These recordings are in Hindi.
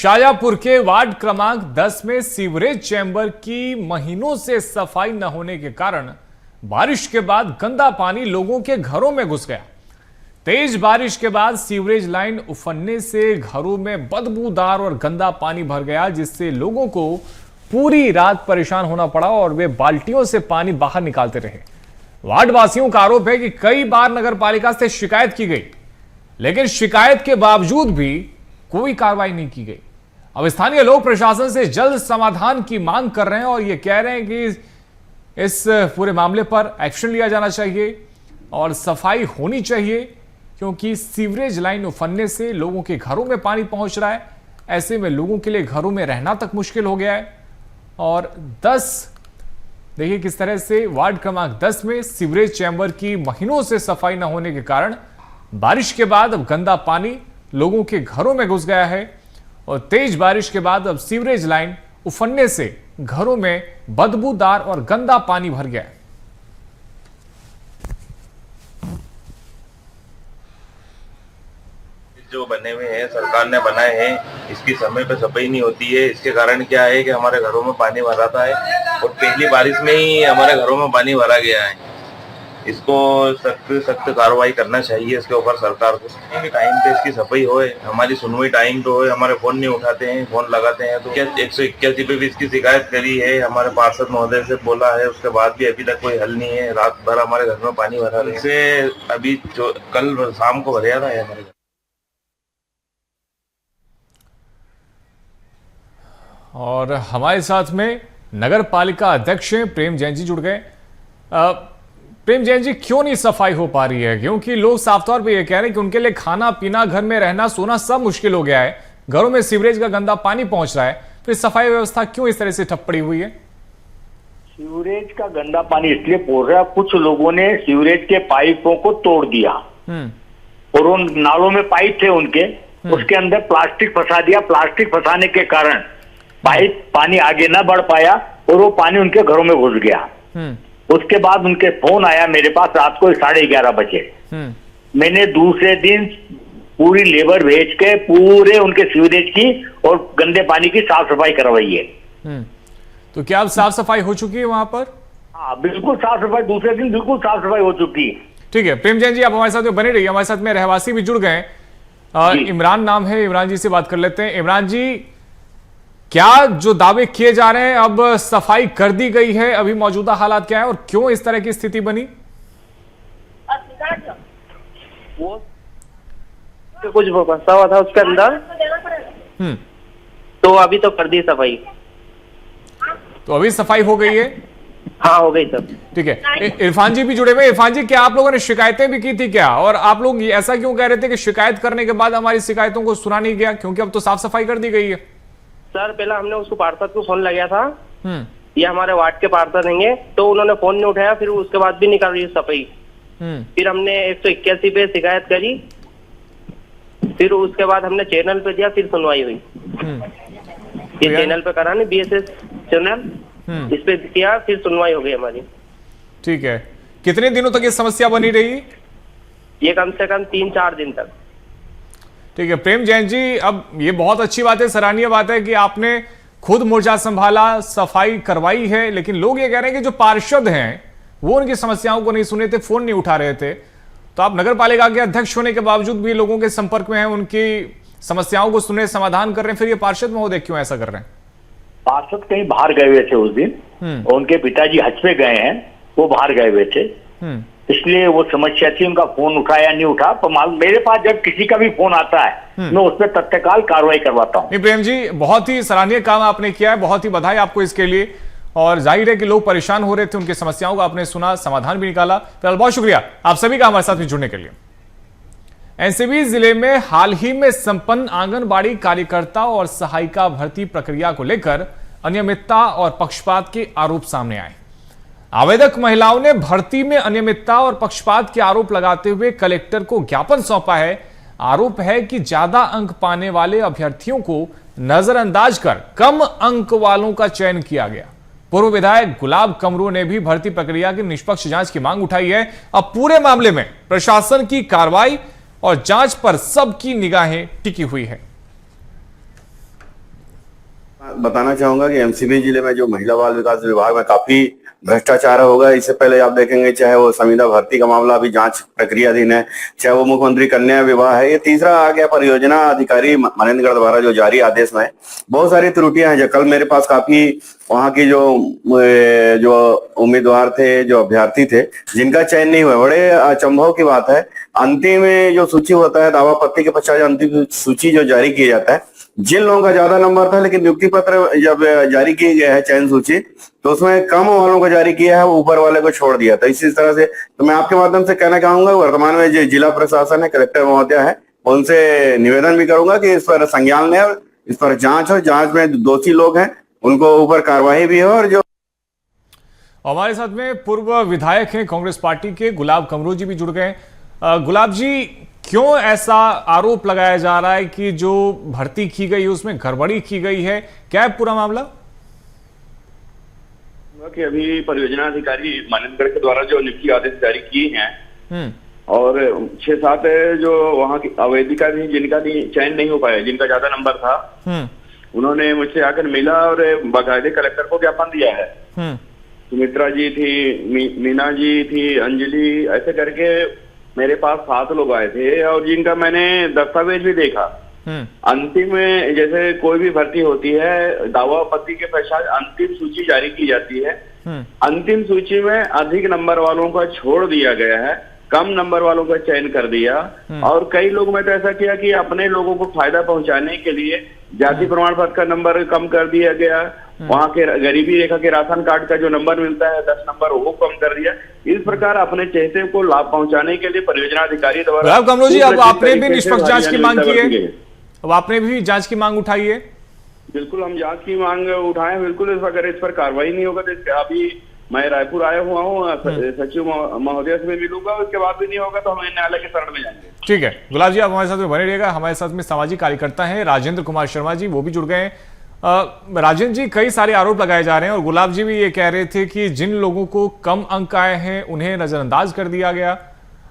शाजापुर के वार्ड क्रमांक 10 में सीवरेज चैम्बर की महीनों से सफाई न होने के कारण बारिश के बाद गंदा पानी लोगों के घरों में घुस गया। तेज बारिश के बाद सीवरेज लाइन उफनने से घरों में बदबूदार और गंदा पानी भर गया, जिससे लोगों को पूरी रात परेशान होना पड़ा और वे बाल्टियों से पानी बाहर निकालते रहे। वार्ड वासियों का आरोप है कि कई बार नगर पालिका से शिकायत की गई, लेकिन शिकायत के बावजूद भी कोई कार्रवाई नहीं की गई। अब स्थानीय लोग प्रशासन से जल्द समाधान की मांग कर रहे हैं और ये कह रहे हैं कि इस पूरे मामले पर एक्शन लिया जाना चाहिए और सफाई होनी चाहिए, क्योंकि सीवरेज लाइन उफनने से लोगों के घरों में पानी पहुंच रहा है। ऐसे में लोगों के लिए घरों में रहना तक मुश्किल हो गया है। और 10 देखिए किस तरह से वार्ड क्रमांक 10 में सीवरेज चैम्बर की महीनों से सफाई न होने के कारण बारिश के बाद अब गंदा पानी लोगों के घरों में घुस गया है और तेज बारिश के बाद अब सीवरेज लाइन उफनने से घरों में बदबूदार और गंदा पानी भर गया है। जो बने हुए हैं, सरकार ने बनाए हैं, इसकी समय पे सफाई नहीं होती है। इसके कारण क्या है कि हमारे घरों में पानी भर आता है और पहली बारिश में ही हमारे घरों में पानी भरा गया है। इसको सख्त कार्रवाई करना चाहिए इसके ऊपर सरकार को। टाइम पे इसकी सफाई होए, हमारी सुनवाई टाइम पे होए। हमारे फोन नहीं उठाते हैं, फोन लगाते हैं तो क्या 181 पे भी इसकी शिकायत करी है, हमारे पार्षद महोदय से बोला है, उसके बाद भी अभी तक कोई हल नहीं है। रात भर हमारे घर में पानी भरा है। इससे अभी कल शाम को भरा है हमारे घर। और हमारे साथ में नगर पालिका अध्यक्ष प्रेम जैन जी जुड़ गए। प्रेम जैन जी, क्यों नहीं सफाई हो पा रही है? क्योंकि लोग साफ तौर पे ये कह रहे हैं कि उनके लिए खाना पीना, घर में रहना सोना सब मुश्किल हो गया है। घरों में सीवरेज का गंदा पानी पहुंच रहा है, फिर सफाई व्यवस्था क्यों इस तरह से ठप पड़ी हुई है? सीवरेज का गंदा पानी इसलिए पहुंच रहा है, कुछ लोगों ने सीवरेज के पाइपों को तोड़ दिया और उन नालों में पाइप थे उनके, उसके अंदर प्लास्टिक फंसा दिया। प्लास्टिक फंसाने के कारण पाइप पानी आगे ना बढ़ पाया और वो पानी उनके घरों में घुस गया। उसके बाद उनके फोन आया मेरे पास रात को 11:30 बजे। मैंने दूसरे दिन पूरी लेबर भेज के पूरे उनके सीवरेज की और गंदे पानी की साफ सफाई करवाई है। तो क्या अब साफ सफाई हो चुकी है वहां पर? हाँ, बिल्कुल साफ सफाई, दूसरे दिन बिल्कुल साफ सफाई हो चुकी है। ठीक है प्रेम जैन जी, आप हमारे साथ में बने रहिए। हमारे साथ में रहवासी भी जुड़ गए। इमरान नाम है, इमरान जी से बात कर लेते हैं। इमरान जी, क्या जो दावे किए जा रहे हैं अब सफाई कर दी गई है, अभी मौजूदा हालात क्या है और क्यों इस तरह की स्थिति बनी? वो कुछ फंसा हुआ था उसके अंदर, तो अभी तो कर दी सफाई। तो अभी सफाई हो गई है? हाँ, हो गई सब। ठीक है। इरफान जी भी जुड़े हुए। इरफान जी, क्या आप लोगों ने शिकायतें भी की थी क्या? और आप लोग ऐसा क्यों कह रहे थे कि शिकायत करने के बाद हमारी शिकायतों को सुना नहीं गया, क्योंकि अब तो साफ सफाई कर दी गई है? सर, पहला हमने उसको पार्षद को फोन लगाया था, ये हमारे वार्ड के पार्षद हैं, तो उन्होंने फोन नहीं उठाया। फिर उसके बाद भी नहीं कर रही सफाई। फिर हमने 181 पे शिकायत करी, फिर उसके बाद हमने चैनल पे दिया, फिर सुनवाई हुई। ये चैनल पे करा नहीं, BSS चैनल, इस पे किया, फिर सुनवाई हो गई हमारी। ठीक है। कितने दिनों तक ये समस्या बनी रही? ये कम से कम 3-4 दिन तक। ठीक है प्रेम जैन जी, अब ये बहुत अच्छी बात है, सराहनीय बात है कि आपने खुद मोर्चा संभाला, सफाई करवाई है, लेकिन लोग ये कह रहे हैं कि जो पार्षद हैं वो उनकी समस्याओं को नहीं सुने थे, फोन नहीं उठा रहे थे। तो आप नगर पालिका के अध्यक्ष होने के बावजूद भी लोगों के संपर्क में हैं, उनकी समस्याओं को सुने, समाधान कर रहे हैं, फिर ये पार्षद महोदय क्यों ऐसा कर रहे हैं? पार्षद कहीं बाहर गए हुए थे उस दिन, उनके पिताजी हज पे गए हैं, वो बाहर गए हुए थे, इसलिए वो समस्या थी। उनका फोन उठाया नहीं उठा, तो मेरे पास जब किसी का भी फोन आता है मैं उस पर तत्काल कार्रवाई करवाता हूँ। प्रेम जी, बहुत ही सराहनीय काम आपने किया है, बहुत ही बधाई आपको इसके लिए। और जाहिर है कि लोग परेशान हो रहे थे, उनकी समस्याओं को आपने सुना, समाधान भी निकाला। फिलहाल बहुत शुक्रिया आप सभी का हमारे साथ में जुड़ने के लिए। एनसीबी जिले में हाल ही में संपन्न आंगनबाड़ी कार्यकर्ता और सहायिका भर्ती प्रक्रिया को लेकर अनियमितता और पक्षपात के आरोप सामने आए। आवेदक महिलाओं ने भर्ती में अनियमितता और पक्षपात के आरोप लगाते हुए कलेक्टर को ज्ञापन सौंपा है। आरोप है कि ज्यादा अंक पाने वाले अभ्यर्थियों को नजरअंदाज कर कम अंक वालों का चयन किया गया। पूर्व विधायक गुलाब कमरू ने भी भर्ती प्रक्रिया की निष्पक्ष जांच की मांग उठाई है। अब पूरे मामले में प्रशासन की कार्रवाई और जांच पर सबकी निगाहें टिकी हुई है। बताना चाहूंगा कि एमसीबी जिले में जो महिला बाल विकास विभाग में काफी भ्रष्टाचार होगा। इससे पहले आप देखेंगे चाहे वो संविदा भर्ती का मामला अभी जांच प्रक्रियाधीन है, चाहे वो मुख्यमंत्री कन्या विवाह है, ये तीसरा आ गया परियोजना अधिकारी मनेन्द्रगढ़ द्वारा जो जारी आदेश में बहुत सारी त्रुटियां हैं। जो कल मेरे पास काफी वहां की जो उम्मीदवार थे, जो अभ्यर्थी थे, जिनका चयन नहीं हुआ, बड़े अचंभव की बात है। अंतिम जो सूची होता है, दावा पत्री के पश्चात अंतिम सूची जो जारी किया जाता है, जिन लोगों का ज्यादा नंबर था लेकिन नियुक्ति पत्र जब जारी किए गए है चयन सूची, तो उसमें कम वालों को जारी किया है, वो ऊपर वाले को छोड़ दिया था। इसी तरह से तो मैं आपके माध्यम से कहना चाहूंगा, वर्तमान में जो जिला प्रशासन है, कलेक्टर महोदय है, उनसे निवेदन भी करूंगा कि इस पर संज्ञान लें और इस पर जांच हो, जांच में दोषी लोग हैं उनको ऊपर कार्रवाई भी हो। और जो हमारे साथ में पूर्व विधायक हैं कांग्रेस पार्टी के गुलाब कमरू जी भी जुड़ गए। गुलाब जी, क्यों ऐसा आरोप लगाया जा रहा है कि जो भर्ती की गई है उसमें गड़बड़ी की गई है? क्या है पूरा मामला? कि अभी परियोजना अधिकारी मानंदगढ़ के द्वारा जो नियुक्ति आदेश जारी किए हैं और 6-7 जो वहाँ की अवेदिका थी, जिनका चयन नहीं हो पाया, जिनका ज्यादा नंबर था, उन्होंने मुझसे आकर मिला और बाकायदे कलेक्टर को ज्ञापन दिया है। सुमित्रा जी थी, मीना जी थी, अंजलि, ऐसे करके मेरे पास 7 लोग आए थे और जिनका मैंने दस्तावेज भी देखा। अंतिम में जैसे कोई भी भर्ती होती है, दावा पत्री के पश्चात अंतिम सूची जारी की जाती है। अंतिम सूची में अधिक नंबर वालों का छोड़ दिया गया है, कम नंबर वालों का चयन कर दिया। और कई लोगों में तो ऐसा किया कि अपने लोगों को फायदा पहुंचाने के लिए जाति प्रमाण पत्र का नंबर कम कर दिया गया, वहाँ के गरीबी रेखा के राशन कार्ड का जो नंबर मिलता है 10 नंबर, वो कम कर दिया। इस प्रकार अपने चहेते को लाभ पहुंचाने के लिए परियोजना अधिकारी द्वारा। गुलाब कमरू जी, अब आपने भी निष्पक्ष जांच की मांग की है, अब आपने भी जांच की मांग उठाई है? बिल्कुल, हम जांच की मांग उठाए। बिल्कुल, अगर इस पर कार्रवाई नहीं होगा तो अभी मैं रायपुर आया हुआ हूँ, सचिव महोदय से मिलूंगा, उसके बाद भी नहीं होगा तो हम न्यायालय के शरण में जाएंगे। ठीक है गुलाब जी, आप हमारे साथ में बने रहिएगा। हमारे साथ में सामाजिक कार्यकर्ता हैं राजेंद्र कुमार शर्मा जी, वो भी जुड़ गए हैं। राजेंद्र जी, कई सारे आरोप लगाए जा रहे हैं और गुलाब जी भी ये कह रहे थे कि जिन लोगों को कम अंक आए हैं उन्हें नजरअंदाज कर दिया गया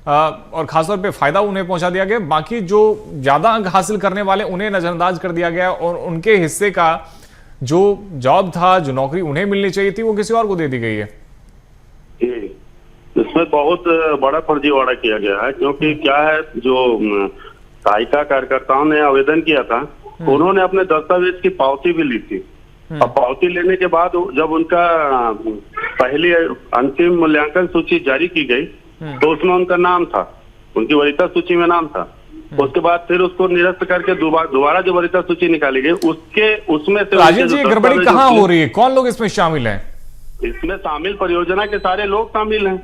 और खासतौर पे फायदा उन्हें पहुंचा दिया गया, बाकी जो ज्यादा अंक हासिल करने वाले उन्हें नजरअंदाज कर दिया गया और उनके हिस्से का जो जॉब था, जो नौकरी उन्हें मिलनी चाहिए थी, वो किसी और को दे दी गई है। इसमें बहुत बड़ा फर्जीवाड़ा किया गया है, क्योंकि क्या है, जो सहायिका कार्यकर्ताओं ने आवेदन किया था, उन्होंने अपने दस्तावेज की पावती भी ली थी। और पावती लेने के बाद जब उनका पहली अंतिम मूल्यांकन सूची जारी की गई तो उसमें उनका नाम था, उनकी वरीयता सूची में नाम था। उसके बाद फिर उसको निरस्त करके दोबारा जो वरीयता सूची निकाली गई उसमें से राजेंद्र जी, गड़बड़ी कहाँ हो रही है? कौन लोग इसमें शामिल हैं? इसमें शामिल परियोजना के सारे लोग शामिल हैं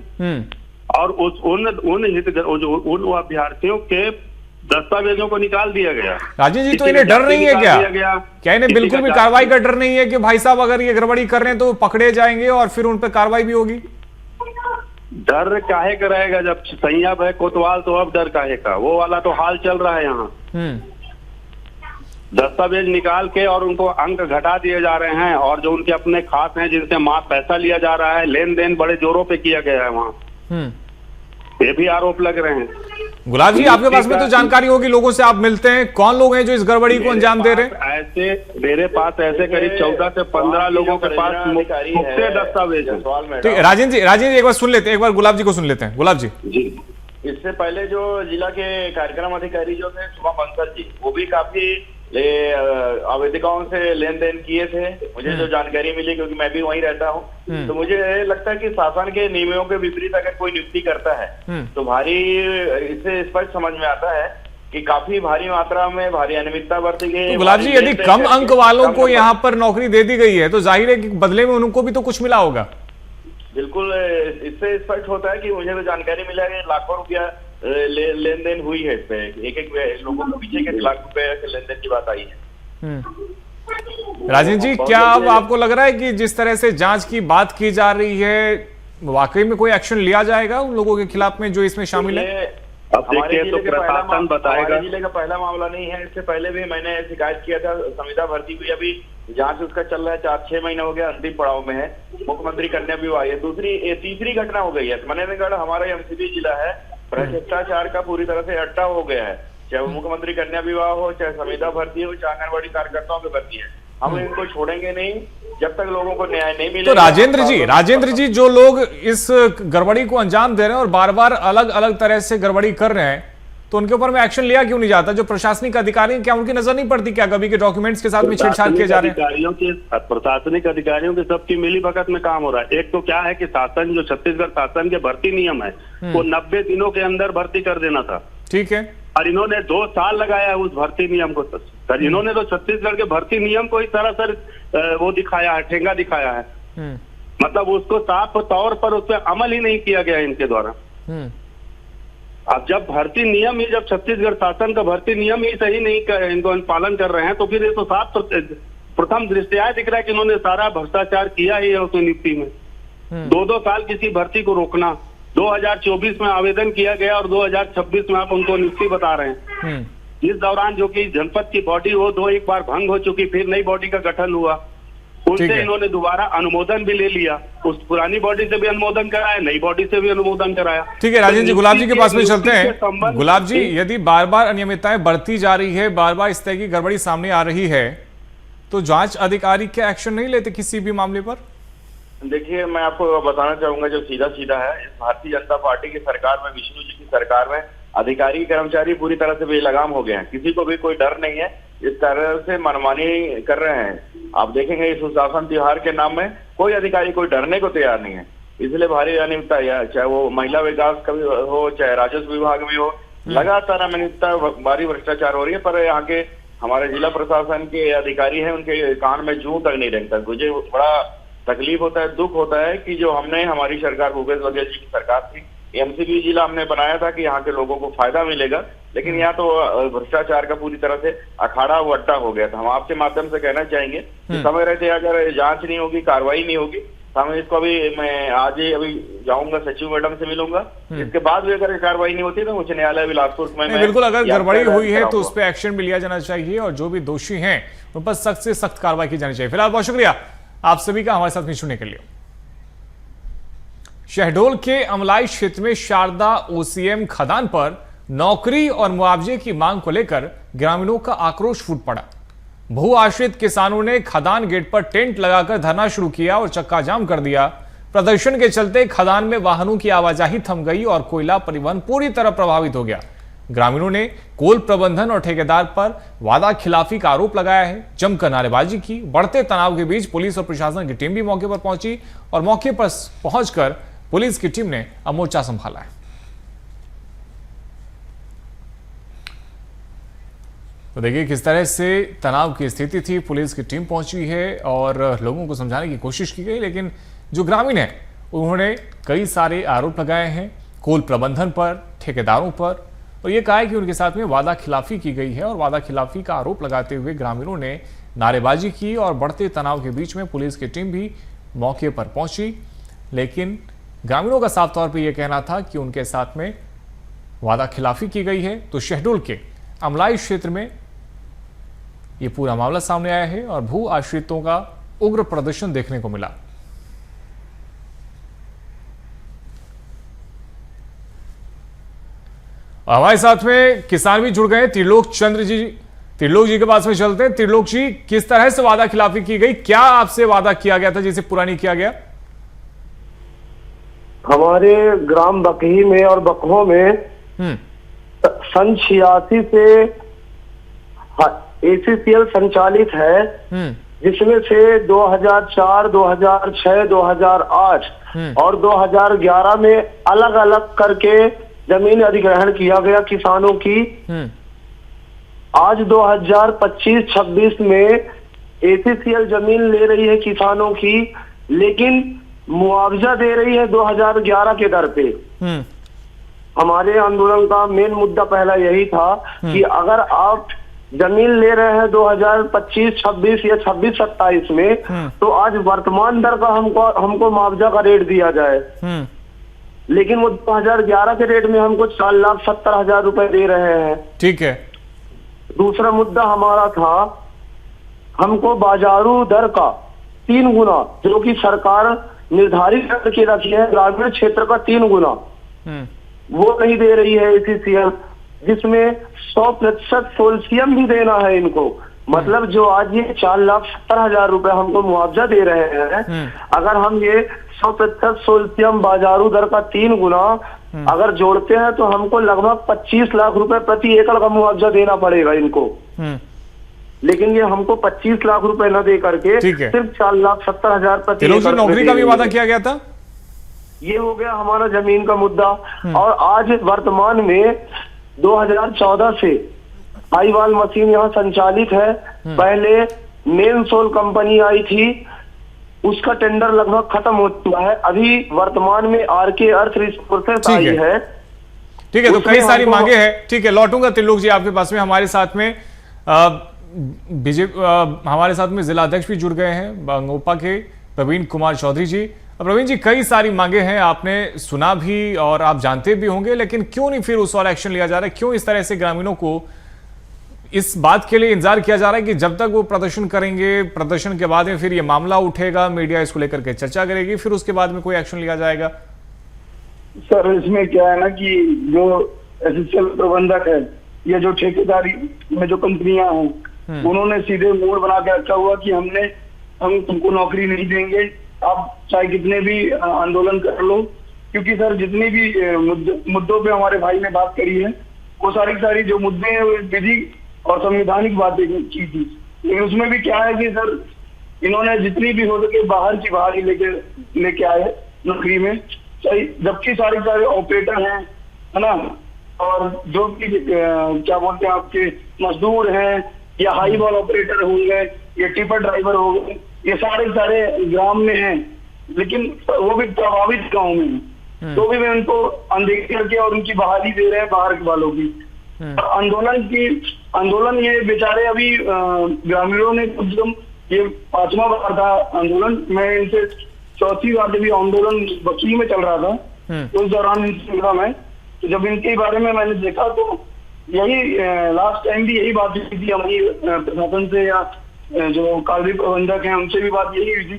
और उन अभ्यर्थियों के दस्तावेजों को निकाल दिया गया। राजेंद्र जी, तो इन्हें डर नहीं है क्या इन्हें बिल्कुल भी कार्रवाई का डर नहीं है कि भाई साहब अगर ये गड़बड़ी कर रहे हैं तो पकड़े जाएंगे और फिर उन पर कार्रवाई भी होगी? डर काहे का रहेगा, जब संयम है कोतवाल तो अब डर काहे का? वो वाला तो हाल चल रहा है यहाँ। दस्तावेज निकाल के और उनको अंक घटा दिए जा रहे हैं और जो उनके अपने खास हैं जिनसे पैसा लिया जा रहा है, लेन देन बड़े जोरों पे किया गया है वहाँ, ये भी आरोप लग रहे हैं। गुलाब जी, आपके पास में तो जानकारी होगी, लोगों से आप मिलते हैं, कौन लोग हैं जो इस गड़बड़ी को अंजाम दे रहे हैं? ऐसे मेरे पास ऐसे करीब 14 से 15 लोगों के पास मुफ्त दस्तावेज है। ठीक है राजेंद्र जी एक बार सुन लेते हैं, एक बार गुलाब जी को सुन लेते हैं। गुलाब जी, इससे पहले जो जिला के कार्यक्रम अधिकारी जो थे शुभम बंसल जी, वो भी काफी आवेदिकाओं से लेन देन किए थे, मुझे जो जानकारी मिली, क्योंकि मैं भी वहीं रहता हूँ। तो मुझे लगता है कि शासन के नियमों के विपरीत अगर कोई नियुक्ति करता है तो भारी, इससे स्पष्ट समझ में आता है कि काफी भारी मात्रा में भारी अनियमितता बरती गई। तो गुलाब जी, यदि कम अंक वालों को यहाँ पर नौकरी दे दी गई है तो जाहिर है कि बदले में उनको भी तो कुछ मिला होगा। बिल्कुल, इससे स्पष्ट होता है कि मुझे तो जानकारी मिला है लाखों रुपया लेन देन हुई है, इसपे एक लोगों के पीछे के लाख रुपए के लेन देन की बात आई है। राजेंद्र जी, क्या अब आपको लग रहा है कि जिस तरह से जांच की बात की जा रही है, वाकई में कोई एक्शन लिया जाएगा उन लोगों के खिलाफ में जो इसमें शामिल है? अब देखिए तो प्रशासन बताएगा। जिले का पहला मामला नहीं है, इससे पहले भी मैंने शिकायत किया था। संविदा भर्ती हुई, अभी जांच उसका चल रहा है, 4-6 महीना हो गया, अंतिम पड़ाव में है। मुख्यमंत्री कन्या विवाह है, तीसरी घटना हो गई है। मनेन्द्रगढ़ हमारा एमसीबी जिला है, भ्रष्टाचार का पूरी तरह से अड्डा हो गया है, चाहे वो मुख्यमंत्री कन्या विवाह हो, चाहे संविदा भर्ती हो, चाहे आंगनबाड़ी कार्यकर्ताओं की भर्ती है। हम इनको छोड़ेंगे नहीं जब तक लोगों को न्याय नहीं मिलेगा। तो राजेंद्र जी जो लोग इस गड़बड़ी को अंजाम दे रहे हैं और बार बार अलग अलग तरह से गड़बड़ी कर रहे हैं, तो उनके ऊपर में एक्शन लिया क्यों नहीं जाता? जो प्रशासनिक अधिकारी हैं, क्या उनकी नजर नहीं पड़ती क्या कभी के डॉक्यूमेंट्स के साथ में छेड़छाड़ किए जा रहे हैं? प्रशासनिक अधिकारियों के सबकी मिली भगत में काम हो रहा है। एक तो क्या है कि शासन, जो छत्तीसगढ़ शासन के भर्ती नियम है वो 90 दिनों के अंदर भर्ती कर देना था। ठीक है। और इन्होंने 2 साल लगाया है उस भर्ती नियम को। सर इन्होंने तो छत्तीसगढ़ के भर्ती नियम को ही सरासर वो दिखाया है, ठेंगा दिखाया है। मतलब उसको साफ तौर पर उस पर अमल ही नहीं किया गया इनके द्वारा। अब जब भर्ती नियम ही, जब छत्तीसगढ़ शासन का भर्ती नियम ही सही नहीं इनको पालन कर रहे हैं, तो फिर ये तो साफ प्रथम दृष्टया दिख रहा है कि इन्होंने सारा भ्रष्टाचार किया ही है उस नियुक्ति में। 2-2 साल किसी भर्ती को रोकना, 2024 में आवेदन किया गया और 2026 में आप उनको नियुक्ति बता रहे हैं। इस दौरान जो कि जनपद की बॉडी वो एक बार भंग हो चुकी, फिर नई बॉडी का गठन हुआ, उनसे इन्होंने दोबारा अनुमोदन भी ले लिया। उस पुरानी बॉडी से भी अनुमोदन कराया, नई बॉडी से भी अनुमोदन कराया। ठीक है राजेंद्र जी, गुलाब जी के पास में चलते हैं। गुलाब जी, यदि बार बार अनियमितताएं बढ़ती जा रही है, बार बार इस तरह की गड़बड़ी सामने आ रही है, तो जांच अधिकारी क्या एक्शन नहीं लेते किसी भी मामले पर? देखिए, मैं आपको बताना चाहूंगा जो सीधा सीधा है, इस भारतीय जनता पार्टी की सरकार में, विष्णु जी की सरकार में अधिकारी कर्मचारी पूरी तरह से बेलगाम हो गए हैं। किसी को भी कोई डर नहीं है, इस तरह से मनमानी कर रहे हैं। आप देखेंगे इस सुशासन त्योहार के नाम में कोई अधिकारी कोई डरने को तैयार नहीं है। इसलिए भारी अनियमितता, चाहे वो महिला विकास का भी हो, चाहे राजस्व विभाग में हो, लगातार अनियमितता, भारी भ्रष्टाचार हो रही है। पर यहाँ के हमारे जिला प्रशासन के अधिकारी हैं, उनके कान में जूं तक नहीं रेंगता। मुझे बड़ा तकलीफ होता है, दुख होता है कि जो हमने, हमारी सरकार, भूपेश बघेल जी की सरकार थी, एमसीबी जिला हमने बनाया था कि यहाँ के लोगों को फायदा मिलेगा, लेकिन यहाँ तो भ्रष्टाचार का पूरी तरह से अखाड़ा वो अड्डा हो गया था। हम आपके माध्यम से कहना चाहेंगे कि समय रहते अगर जांच नहीं होगी, कार्रवाई नहीं होगी, तो हम इसको मैं आज ही अभी जाऊंगा, सचिव मैडम से मिलूंगा। इसके बाद भी अगर कार्रवाई नहीं होती तो उच्च न्यायालय बिलासपुर में बिल्कुल अगर गड़बड़ी हुई है तो उस पर एक्शन भी लिया जाना चाहिए और जो भी दोषी हैं उन पर सख्त से सख्त कार्रवाई की जानी चाहिए। फिलहाल बहुत शुक्रिया आप सभी का हमारे साथ में जुड़ने के लिए। शहडोल के अमलाई क्षेत्र में शारदा ओसीएम खदान पर नौकरी और मुआवजे की मांग को लेकर ग्रामीणों का आक्रोश फूट पड़ा। भू आश्रित किसानों ने खदान गेट पर टेंट लगाकर धरना शुरू किया और चक्का जाम कर दिया। प्रदर्शन के चलते खदान में वाहनों की आवाजाही थम गई और कोयला परिवहन पूरी तरह प्रभावित हो गया। ग्रामीणों ने कोल प्रबंधन और ठेकेदार पर वादा खिलाफी का आरोप लगाया है, जमकर नारेबाजी की। बढ़ते तनाव के बीच पुलिस और प्रशासन की टीम भी मौके पर पहुंची और मौके पर पहुंचकर पुलिस की टीम ने अब मोर्चा संभाला है। तो देखिए किस तरह से तनाव की स्थिति थी, पुलिस की टीम पहुंची है और लोगों को समझाने की कोशिश की गई, लेकिन जो ग्रामीण हैं उन्होंने कई सारे आरोप लगाए हैं कोल प्रबंधन पर, ठेकेदारों पर, और ये कहा है कि उनके साथ में वादा खिलाफी की गई है और वादा खिलाफी का आरोप लगाते हुए ग्रामीणों ने नारेबाजी की और बढ़ते तनाव के बीच में पुलिस की टीम भी मौके पर पहुंची। लेकिन ग्रामीणों का साफ तौर पर यह कहना था कि उनके साथ में वादा खिलाफी की गई है। तो शहडोल के अमलाई क्षेत्र में यह पूरा मामला सामने आया है और भू आश्रितों का उग्र प्रदर्शन देखने को मिला। हमारे साथ में किसान भी जुड़ गए, त्रिलोक चंद्र जी, त्रिलोक जी के पास में चलते हैं। त्रिलोक जी, किस तरह से वादा खिलाफी की गई, क्या आपसे वादा किया गया था जिसे पूरा नहीं किया गया? हमारे ग्राम बकही में और बकहो में सन 86 से एसीसीएल संचालित है, जिसमें से 2004, 2006, 2008 और 2011 में अलग अलग करके जमीन अधिग्रहण किया गया किसानों की। आज 2025-26 में एसीसीएल जमीन ले रही है किसानों की, लेकिन मुआवजा दे रही है 2011 के दर पे। हमारे आंदोलन का मेन मुद्दा पहला यही था कि अगर आप जमीन ले रहे हैं 2025-26 या 26-27 में, तो आज वर्तमान दर का हमको मुआवजा का रेट दिया जाए। लेकिन वो 2011 के रेट में हमको 4,70,000 रुपए दे रहे हैं। ठीक है। दूसरा मुद्दा हमारा था, हमको बाजारू दर का 3 गुना, जो कि सरकार निर्धारित करके रखी है ग्रामीण क्षेत्र का 3 गुना, वो नहीं दे रही है एसीसीएल, जिसमें 100% सोल्सियम भी देना है इनको। मतलब जो आज ये 4,70,000 रुपए हमको मुआवजा दे रहे हैं, अगर हम ये 100% सोल्सियम बाजारू दर का 3 गुना अगर जोड़ते हैं तो हमको लगभग 25 लाख रुपए प्रति एकड़ का मुआवजा देना पड़ेगा इनको। लेकिन ये हमको 25 लाख रुपए न दे करके सिर्फ 4,70,000 प्रति एकड़। नौकरी का भी वादा किया गया था। ये हो गया हमारा जमीन का मुद्दा। और आज वर्तमान में 2014 से हाईवाल मशीन यहाँ संचालित है। पहले मेन सोल कंपनी आई थी, उसका टेंडर लगभग खत्म हो चुका है। अभी वर्तमान में आरके अर्थ रिसोर्सेस आई है। ठीक है, तो कई सारी मांगे हैं। ठीक है, लौटूंगा त्रिलोक जी आपके पास में। हमारे साथ में हमारे साथ में जिला अध्यक्ष भी जुड़ गए हैं बंगोपा के, प्रवीण कुमार चौधरी जी। प्रवीण जी, कई सारी मांगे हैं, आपने सुना भी और आप जानते भी होंगे, लेकिन क्यों नहीं फिर उस और एक्शन लिया जा रहा है? क्यों इस तरह से ग्रामीणों को इस बात के लिए इंतजार किया जा रहा है कि जब तक वो प्रदर्शन करेंगे, प्रदर्शन के बाद में फिर ये मामला उठेगा, मीडिया इसको लेकर के चर्चा करेगी, फिर उसके बाद में कोई एक्शन लिया जाएगा? सर, इसमें क्या है ना कि जो एसएसएल प्रबंधक है या जो ठेकेदारी में जो कंपनियां हैं, उन्होंने सीधे मोड़ बना के रखा हुआ कि हम तुमको नौकरी नहीं देंगे, आप चाहे कितने भी आंदोलन कर लो। क्योंकि सर जितनी भी मुद्दों पे हमारे भाई ने बात करी है, वो सारी जो मुद्दे हैं वो विधि और संवैधानिक बातें की थी। लेकिन उसमें भी क्या है कि सर इन्होंने जितनी भी हो सके बाहर की बाहर ही लेके आए नौकरी में, जबकि सारे ऑपरेटर हैं, है ना, और जो भी क्या बोलते हैं आपके मजदूर हैं या हाई वॉल ऑपरेटर होंगे या टिपर ड्राइवर हो गए, ये सारे ग्राम में हैं, लेकिन वो भी प्रभावित गाँव में हैं। तो भी वे उनको अनदेखी करके और उनकी बहाली दे रहे हैं बाहर के वालों की। आंदोलन ये बेचारे अभी ग्रामीणों ने कम से कम ये 5वां बार था आंदोलन। मैं इनसे 4थी बार जब आंदोलन बस्ती में चल रहा था तो उस दौरान इनसे मिला मैं। तो जब इनके बारे में मैंने देखा तो यही लास्ट टाइम भी यही बात हुई थी हमारी प्रशासन से या जो कालवी प्रबंधक हैं उनसे भी बात यही हुई थी।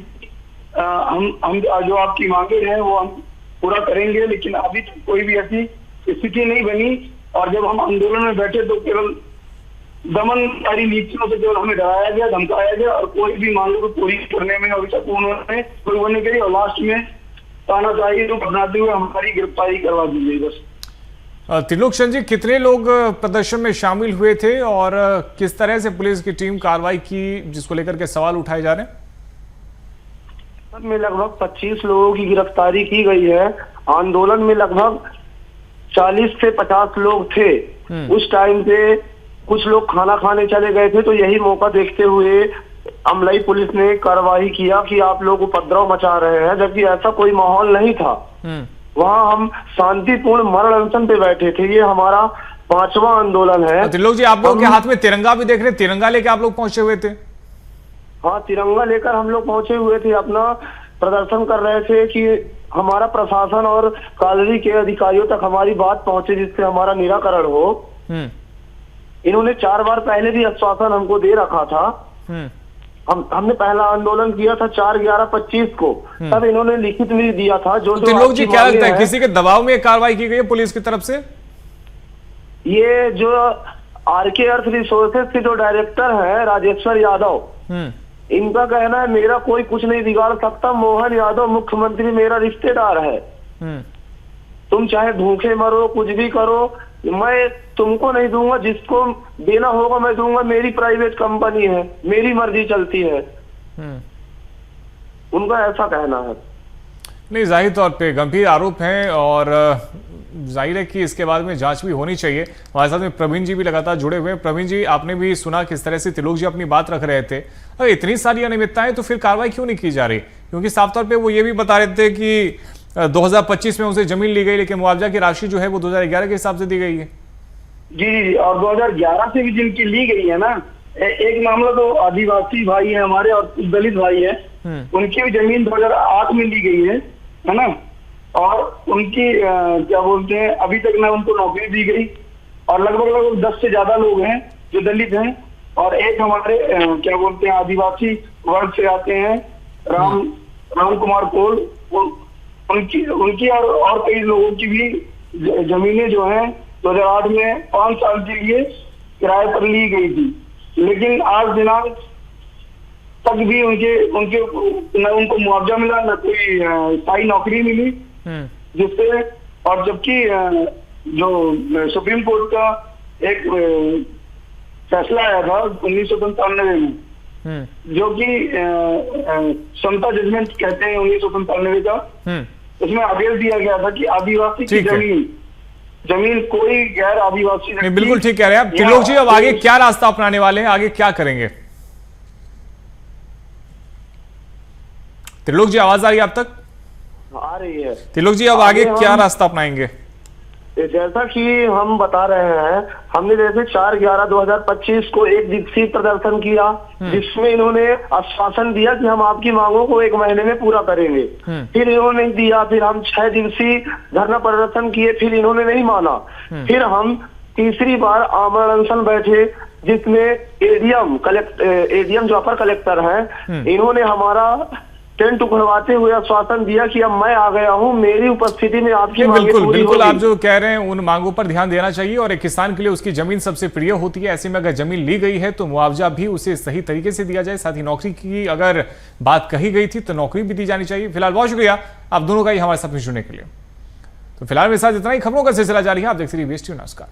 हम जो आपकी मांगे हैं वो हम पूरा करेंगे, लेकिन अभी तो कोई भी ऐसी स्थिति नहीं बनी। और जब हम आंदोलन में बैठे तो केवल दमनकारी नीतियों से केवल हमें डराया गया, धमकाया गया और कोई भी मांगों को पूरी करने में अभी तक उन्होंने कोई वो नहीं करी। और लास्ट में तानाशाही रूप अपनाते हुए हमारी गिरफ्तारी करवा दी गई। बस त्रिलोक चंद जी, कितने लोग प्रदर्शन में शामिल हुए थे और किस तरह से पुलिस की टीम कार्रवाई की, जिसको लेकर के सवाल उठाए जा रहे हैं? में लगभग 25 लोगों की गिरफ्तारी की गई है। आंदोलन में लगभग 40 से 50 लोग थे। उस टाइम पे कुछ लोग खाना खाने चले गए थे, तो यही मौका देखते हुए अमलाई पुलिस ने कार्रवाई किया कि आप लोग उपद्रव मचा रहे हैं, जबकि ऐसा कोई माहौल नहीं था। वहाँ हम शांतिपूर्ण मरण अनशन पे बैठे थे। ये हमारा 5वां आंदोलन है। त्रिलोक जी, आप लोग के हाथ में तिरंगा भी देख रहे, तिरंगा लेके आप लोग पहुंचे हुए थे? हाँ, तिरंगा लेकर हम लोग पहुंचे हुए थे, अपना प्रदर्शन कर रहे थे कि हमारा प्रशासन और कॉलोनी के अधिकारियों तक हमारी बात पहुंचे, जिससे हमारा निराकरण हो। इन्होंने 4 बार पहले भी आश्वासन हमको दे रखा था। हमने पहला आंदोलन किया था 4/11/25 को, तब इन्होंने लिखित में दिया था। जो त्रिलोक जी, क्या लगता है किसी के दबाव में कार्रवाई की गई है पुलिस की तरफ से? ये जो आरके अर्थ रिसोर्सेज के जो डायरेक्टर है राजेश्वर यादव, इनका कहना है मेरा कोई कुछ नहीं बिगाड़ सकता, मोहन यादव मुख्यमंत्री मेरा रिश्तेदार है, तुम चाहे भूखे मरो कुछ भी करो, मैं तुमको नहीं दूंगा, जिसको देना होगा मैं दूंगा, मेरी प्राइवेट कंपनी है, मेरी मर्जी चलती है। उनका ऐसा कहना है। नहीं, जाहिर तौर पे गंभीर आरोप हैं और जाहिर है कि इसके बाद में जांच भी होनी चाहिए। हमारे साथ में प्रवीण जी भी लगातार जुड़े हुए हैं। प्रवीण जी, आपने भी सुना किस तरह से त्रिलोक जी अपनी बात रख रहे थे। अगर इतनी सारी अनियमितताएं तो फिर कार्रवाई क्यों नहीं की जा रही? क्योंकि साफ तौर पे वो ये भी बता रहे थे कि 2025 में उसे जमीन ली गई, लेकिन मुआवजा की राशि जो है वो 2011 के हिसाब से दी गई है। जी, और 2011 से भी जिनकी ली गई है ना, एक मामला तो आदिवासी भाई है हमारे और दलित भाई है, उनकी भी जमीन 2008 में ली गई है ना, और उनकी क्या बोलते हैं अभी तक ना उनको नौकरी दी गई। और लगभग 10 से ज्यादा लोग हैं जो दलित हैं, और एक हमारे क्या बोलते हैं आदिवासी वर्ग से आते हैं राम कुमार कोल, उनकी और कई लोगों की भी जमीनें जो हैं 2008 में 5 साल के लिए किराए पर ली गई थी। लेकिन आज दिनांक तक भी उनको मुआवजा मिला, न कोई स्थायी नौकरी मिली, जिससे और जबकि जो सुप्रीम कोर्ट का एक फैसला आया था 1997 में, जो कि समता जजमेंट कहते हैं 1997 का, उसमें आदेश दिया गया था कि आदिवासी की जमीन कोई गैर आदिवासी नहीं, बिल्कुल ठीक कह रहे हैं आप त्रिलोक जी। अब आगे क्या रास्ता अपनाने वाले हैं, आगे क्या करेंगे? त्रिलोक जी आवाज आ रही है आप तक? आ रही है। त्रिलोक जी अब आगे क्या रास्ता अपनाएंगे? जैसा कि हम बता रहे हैं, हमने जैसे 4/11/2025 को एक दिवसीय प्रदर्शन किया, जिसमें इन्होंने आश्वासन दिया कि हम आपकी मांगों को 1 महीने में पूरा करेंगे। फिर इन्होंने नहीं दिया। फिर हम 6 दिवसीय धरना प्रदर्शन किए, फिर इन्होंने नहीं माना। फिर हम तीसरी बार आमरण अनशन बैठे, जिसमें एडीएम जो अपर कलेक्टर हैं, इन्होंने हमारा टेंट उखड़वाते हुए आश्वासन दिया कि अब मैं आ गया हूं, मेरी उपस्थिति में आपकी मांगें पूरी बिल्कुल होगी। आप जो कह रहे हैं उन मांगों पर ध्यान देना चाहिए, और एक किसान के लिए उसकी जमीन सबसे प्रिय होती है। ऐसे में अगर जमीन ली गई है तो मुआवजा भी उसे सही तरीके से दिया जाए। साथ ही नौकरी की अगर बात कही गई थी तो नौकरी भी दी जानी चाहिए। फिलहाल बहुत शुक्रिया आप दोनों का ही हमारे साथ में जुड़ने के लिए। तो फिलहाल मेरे साथ इतना ही। खबरों का सिलसिला जारी है, आप देखते रहिए वीएस टीवी। नमस्कार।